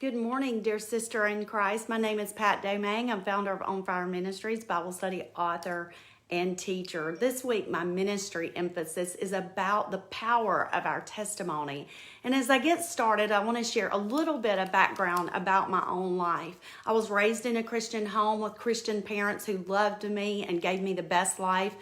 Good morning, dear sister in Christ. My name is Pat Domang. I'm founder of On Fire Ministries, Bible study author, and teacher. This week, my ministry emphasis is about the power of our testimony. And as I get started, I want to share a little bit of background about my own life. I was raised in a Christian home with Christian parents who loved me and gave me the best life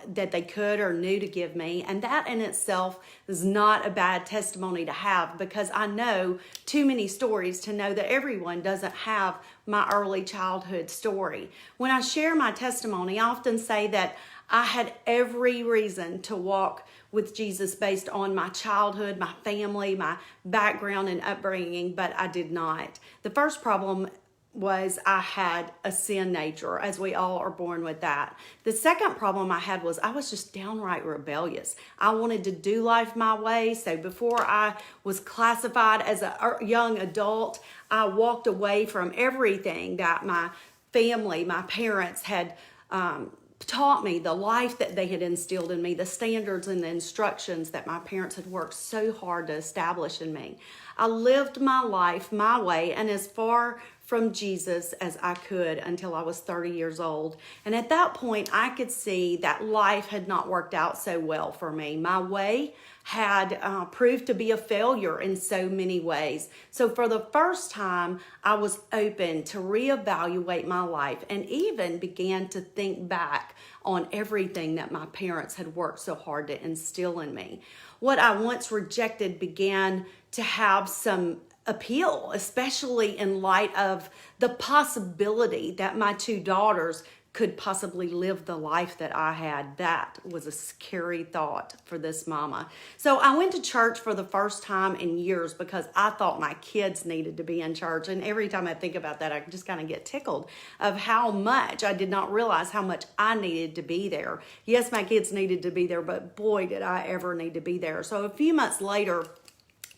that they could or knew to give me. And that in itself is not a bad testimony to have, because I know too many stories to know that everyone doesn't have my early childhood story. When I share my testimony, I often say that I had every reason to walk with Jesus based on my childhood, my family, my background and upbringing, but I did not. The first problem was I had a sin nature, as we all are born with that. The second problem I had was I was just downright rebellious. I wanted to do life my way. So before I was classified as a young adult, I walked away from everything that my family, my parents had taught me, the life that they had instilled in me, the standards and the instructions that my parents had worked so hard to establish in me. I lived my life my way and as far from Jesus as I could until I was 30 years old. And at that point, I could see that life had not worked out so well for me. My way had proved to be a failure in so many ways. So for the first time, I was open to reevaluate my life and even began to think back on everything that my parents had worked so hard to instill in me. What I once rejected began to have some appeal, especially in light of the possibility that my two daughters could possibly live the life that I had. That was a scary thought for this mama. So I went to church for the first time in years because I thought my kids needed to be in church. And every time I think about that, I just kind of get tickled of how much I did not realize how much I needed to be there. Yes, my kids needed to be there, but boy, did I ever need to be there. So a few months later,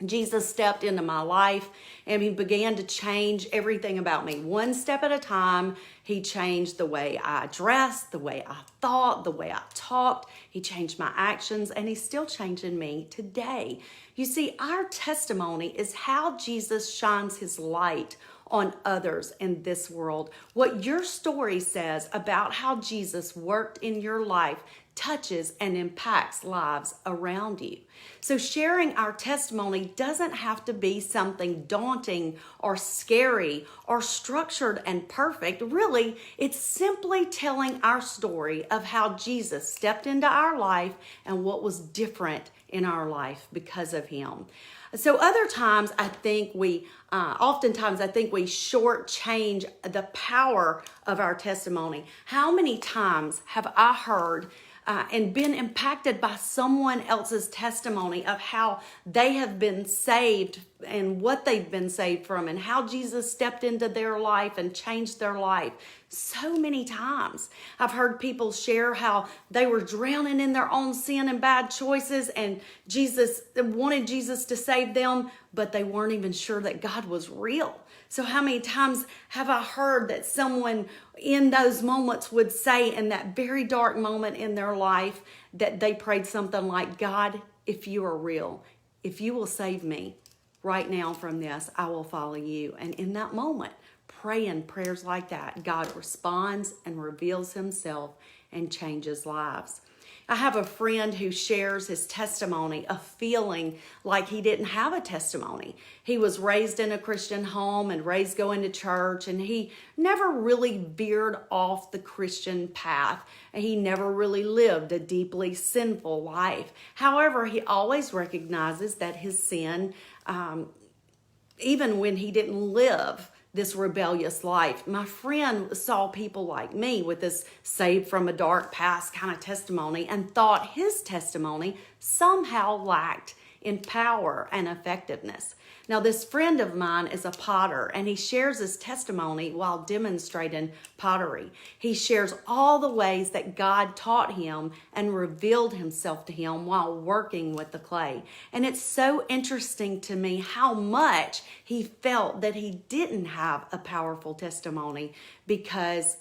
Jesus stepped into my life and he began to change everything about me. One step at a time, he changed the way I dressed, the way I thought, the way I talked. He changed my actions and he's still changing me today. You see, our testimony is how Jesus shines his light on others in this world. What your story says about how Jesus worked in your life touches and impacts lives around you. So sharing our testimony doesn't have to be something daunting or scary or structured and perfect. Really, it's simply telling our story of how Jesus stepped into our life and what was different in our life because of him. So other times oftentimes I think we shortchange the power of our testimony. How many times have I heard and been impacted by someone else's testimony of how they have been saved and what they've been saved from and how Jesus stepped into their life and changed their life. So many times I've heard people share how they were drowning in their own sin and bad choices and Jesus wanted Jesus to save them, but they weren't even sure that God was real. So how many times have I heard that someone in those moments would say in that very dark moment in their life that they prayed something like, God, if you are real, if you will save me right now from this, I will follow you. And in that moment, praying prayers like that, God responds and reveals himself and changes lives. I have a friend who shares his testimony of feeling like he didn't have a testimony. He was raised in a Christian home and raised going to church, and he never really veered off the Christian path. He never really lived a deeply sinful life. However, he always recognizes that his sin, even when he didn't live this rebellious life. My friend saw people like me with this saved from a dark past kind of testimony and thought his testimony somehow lacked in power and effectiveness. Now, this friend of mine is a potter, and he shares his testimony while demonstrating pottery. He shares all the ways that God taught him and revealed himself to him while working with the clay. And it's so interesting to me how much he felt that he didn't have a powerful testimony, because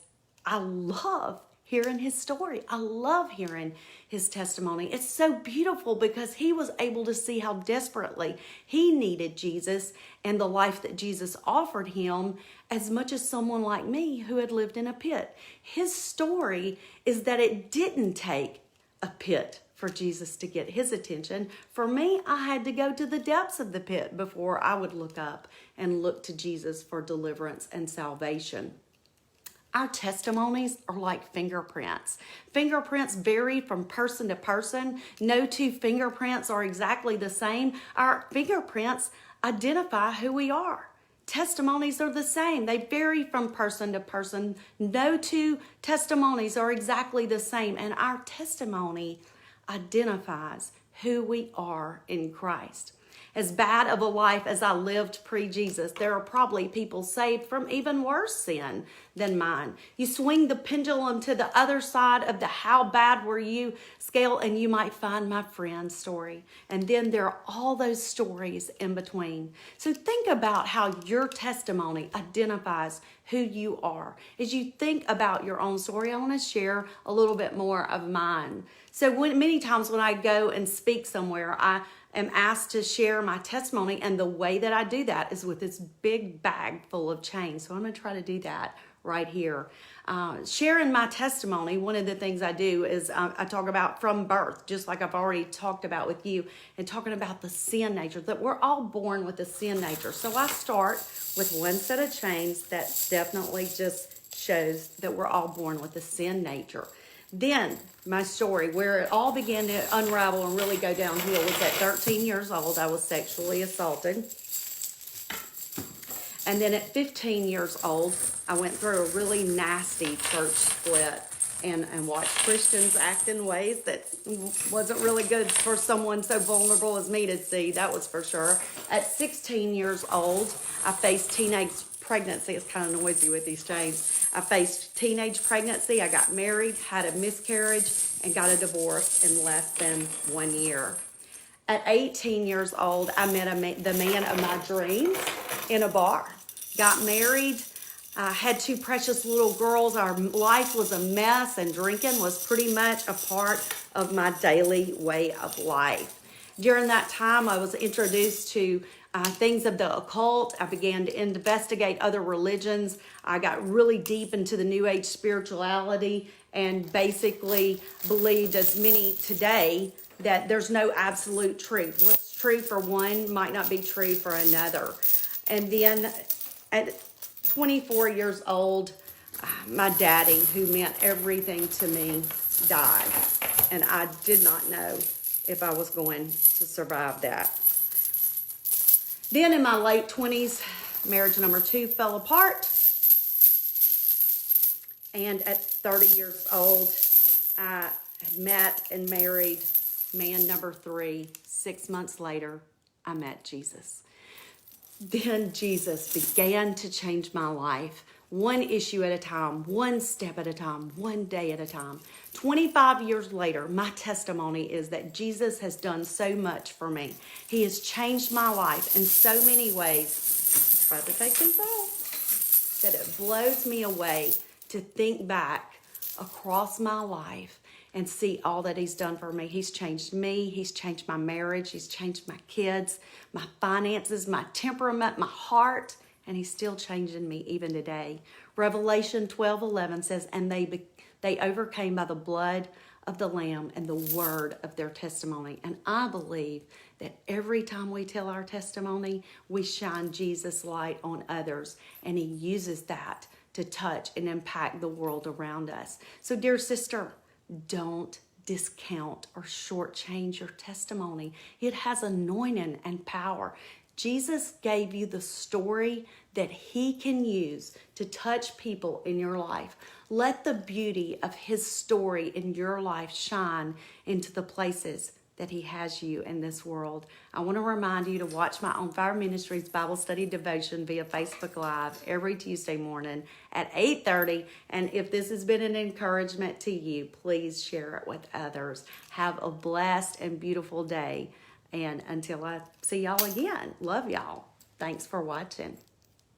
I love hearing his story. I love hearing his testimony. It's so beautiful because he was able to see how desperately he needed Jesus and the life that Jesus offered him as much as someone like me who had lived in a pit. His story is that it didn't take a pit for Jesus to get his attention. For me, I had to go to the depths of the pit before I would look up and look to Jesus for deliverance and salvation. Our testimonies are like fingerprints. Fingerprints vary from person to person. No two fingerprints are exactly the same. Our fingerprints identify who we are. Testimonies are the same. They vary from person to person. No two testimonies are exactly the same. And our testimony identifies who we are in Christ. As bad of a life as I lived pre-Jesus, there are probably people saved from even worse sin than mine. You swing the pendulum to the other side of the how bad were you scale, and you might find my friend's story. And then there are all those stories in between. So think about how your testimony identifies who you are. As you think about your own story, I want to share a little bit more of mine. So many times when I go and speak somewhere, I am asked to share my testimony, and the way that I do that is with this big bag full of change. So I'm going to try to do that right here. Sharing my testimony, one of the things I do is I talk about from birth, just like I've already talked about with you, and talking about the sin nature, that we're all born with a sin nature. So I start with one set of chains that definitely just shows that we're all born with a sin nature. Then my story, where it all began to unravel and really go downhill, was at 13 years old. I was sexually assaulted. And then at 15 years old, I went through a really nasty church split and watched Christians act in ways that wasn't really good for someone so vulnerable as me to see, that was for sure. At 16 years old, I faced teenage pregnancy. It's kind of noisy with these chains. I faced teenage pregnancy. I got married, had a miscarriage, and got a divorce in less than 1 year. At 18 years old, I met the man of my dreams in a bar. Got married. I had two precious little girls. Our life was a mess, and drinking was pretty much a part of my daily way of life. During that time, I was introduced to things of the occult. I began to investigate other religions. I got really deep into the New Age spirituality and basically believed, as many today, that there's no absolute truth. What's true for one might not be true for another. And then at 24 years old, my daddy, who meant everything to me, died. And I did not know if I was going to survive that. Then in my late 20s, marriage number 2 fell apart. And at 30 years old, I had met and married man number 3. 6 months later, I met Jesus. Then Jesus began to change my life, one issue at a time, one step at a time, one day at a time. 25 years later, my testimony is that Jesus has done so much for me. He has changed my life in so many ways. Try to take these off. That it blows me away to think back across my life and see all that he's done for me. He's changed me. He's changed my marriage. He's changed my kids, my finances, my temperament, my heart. And he's still changing me even today. Revelation 12:11 says, and they overcame by the blood of the Lamb and the word of their testimony. And I believe that every time we tell our testimony, we shine Jesus' light on others. And he uses that to touch and impact the world around us. So dear sister, don't discount or shortchange your testimony. It has anointing and power. Jesus gave you the story that he can use to touch people in your life. Let the beauty of his story in your life shine into the places that he has you in this world. I want to remind you to watch my On Fire Ministries Bible Study Devotion via Facebook Live every Tuesday morning at 8:30. And if this has been an encouragement to you, please share it with others. Have a blessed and beautiful day. And until I see y'all again, love y'all. Thanks for watching.